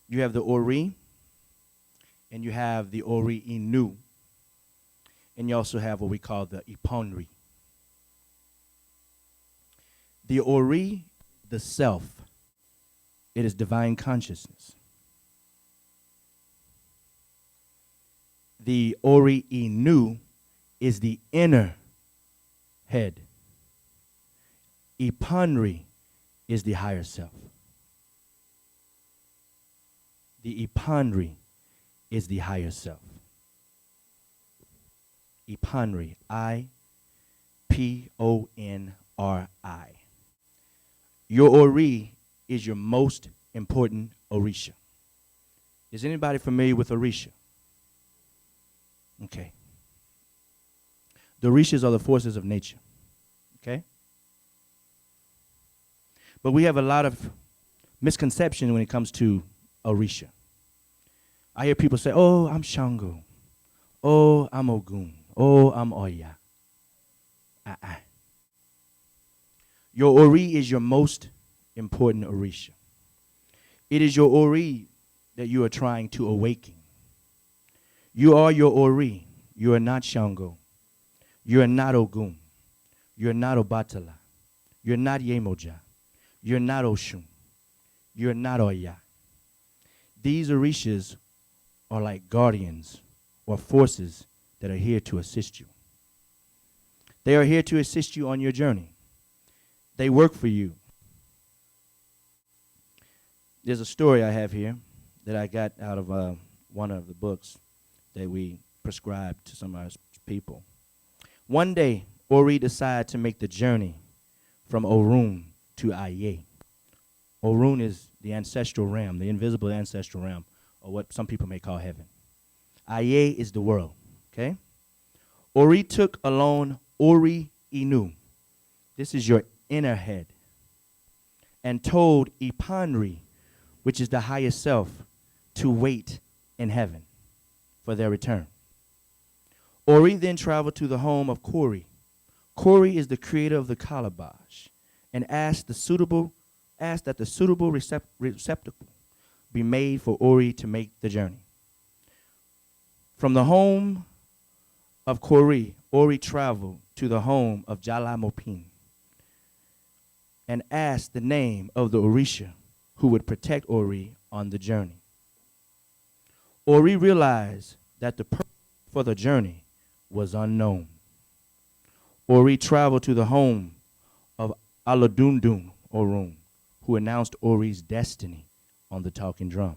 You have the Ori, and you have the Ori Inu, and you also have what we call the Iponri. The Ori, the self, it is divine consciousness. The Ori Inu is the inner head. Iponri is the higher self. The Iponri is the higher self. Iponri, I-P-O-N-R-I. Your Ori is your most important Orisha. Is anybody familiar with Orisha? Okay. The Orishas are the forces of nature. Okay? But we have a lot of misconception when it comes to Orisha. I hear people say, oh, I'm Shango. Oh, I'm Ogun. Oh, I'm Oya. Your Ori is your most important Orisha. It is your Ori that you are trying to awaken. You are your Ori. You are not Shango. You are not Ogun. You are not Obatala. You are not Yemoja. You are not Oshun. You are not Oya. These Orishas are like guardians or forces that are here to assist you. They are here to assist you on your journey. They work for you. There's a story I have here that I got out of one of the books that we prescribed to some of our people. One day, Ori decided to make the journey from Orun to Aye. Orun is the ancestral realm, the invisible ancestral realm, or what some people may call heaven. Aye is the world, okay? Ori took alone Ori Inu. This is your inner head. And told Ipanri, which is the highest self, to wait in heaven for their return. Ori then traveled to the home of Kori. Kori is the creator of the calabash, and asked that the suitable receptacle be made for Ori to make the journey. From the home of Kori, Ori traveled to the home of Jalamopin and asked the name of the Orisha who would protect Ori on the journey. Ori realized that the purpose for the journey was unknown. Ori traveled to the home of Aladundun Orun, who announced Ori's destiny on the talking drum.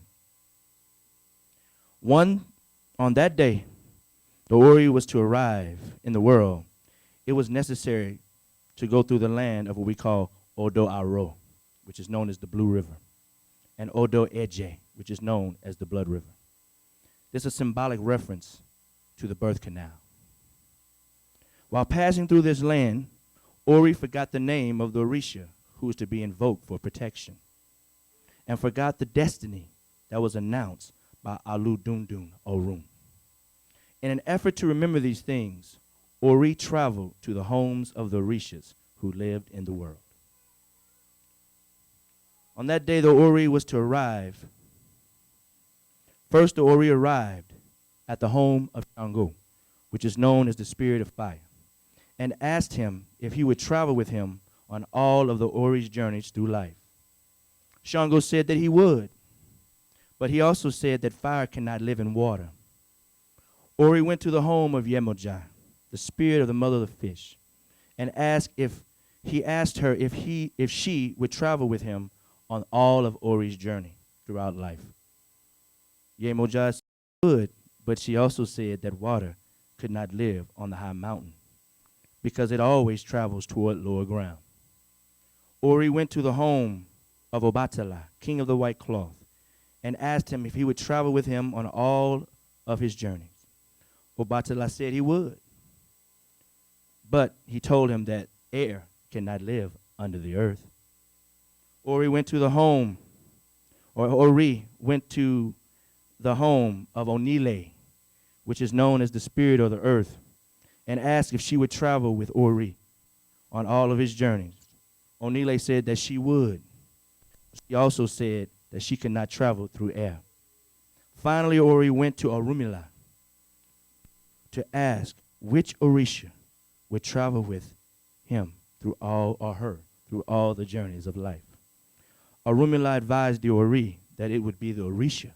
On that day, the Ori was to arrive in the world. It was necessary to go through the land of what we call Odo Aro, which is known as the Blue River, and Odo Eje, which is known as the Blood River. This is a symbolic reference to the birth canal. While passing through this land, Ori forgot the name of the Orisha who was to be invoked for protection, and forgot the destiny that was announced by Aludundun Orun. In an effort to remember these things, Ori traveled to the homes of the Orishas who lived in the world. On that day, the Ori was to arrive. First, the Ori arrived at the home of Shango, which is known as the spirit of fire, and asked him if he would travel with him on all of the Ori's journeys through life. Shango said that he would, but he also said that fire cannot live in water. Ori went to the home of Yemoja, the spirit of the mother of the fish, and asked her if she would travel with him on all of Ori's journey throughout life. Yemoja said she would, but she also said that water could not live on the high mountain because it always travels toward lower ground. Ori went to the home of Obatala, king of the white cloth, and asked him if he would travel with him on all of his journeys. Obatala said he would, but he told him that air cannot live under the earth. Ori went to the home of Onile, which is known as the spirit of the earth, and asked if she would travel with Ori on all of his journeys. Onile said that she would. She also said that she could not travel through air. Finally, Ori went to Orunmila to ask which Orisha would travel with him through all, or her, through all the journeys of life. Orunmila advised the Ori that it would be the Orisha,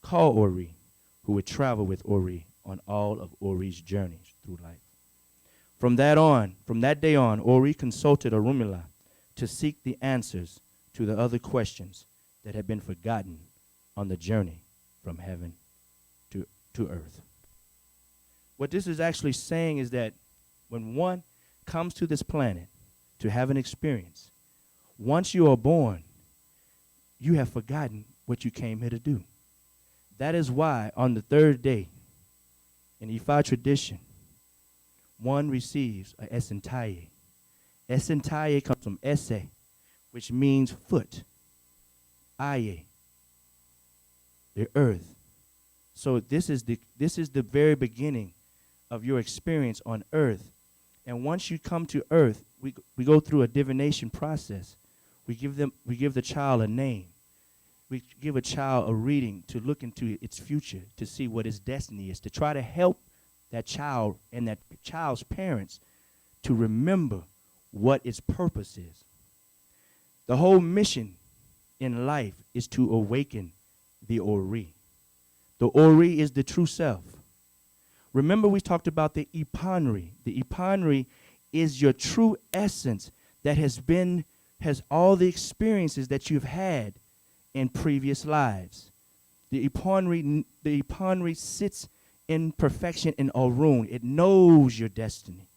called Ori, who would travel with Ori on all of Ori's journeys through life. From that day on, Ori consulted Orunmila to seek the answers to the other questions that had been forgotten on the journey from heaven to earth. What this is actually saying is that when one comes to this planet to have an experience, once you are born, you have forgotten what you came here to do. That is why on the third day, in Ifa tradition, one receives a esentaye. Esentaye comes from ese, which means foot. Aye, the earth. So this is the very beginning of your experience on earth. And once you come to earth, we go through a divination process. We give the child a name. We give a child a reading to look into its future, to see what its destiny is, to try to help that child and that child's parents to remember what its purpose is. The whole mission in life is to awaken the Ori. The Ori is the true self. Remember we talked about the Ipanri. The Ipanri is your true essence that has all the experiences that you've had in previous lives. The Ipanri sits in perfection in Orun. It knows your destiny.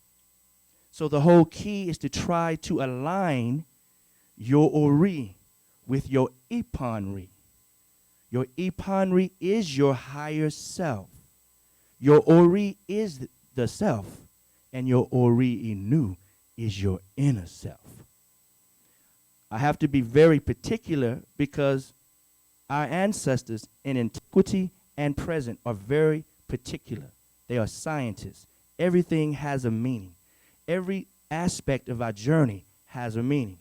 So the whole key is to try to align your Ori with your Ipanri. Your Ipanri is your higher self. Your Ori is the self, and your Ori Inu is your inner self. I have to be very particular because our ancestors in antiquity and present are very particular. They are scientists. Everything has a meaning. Every aspect of our journey has a meaning.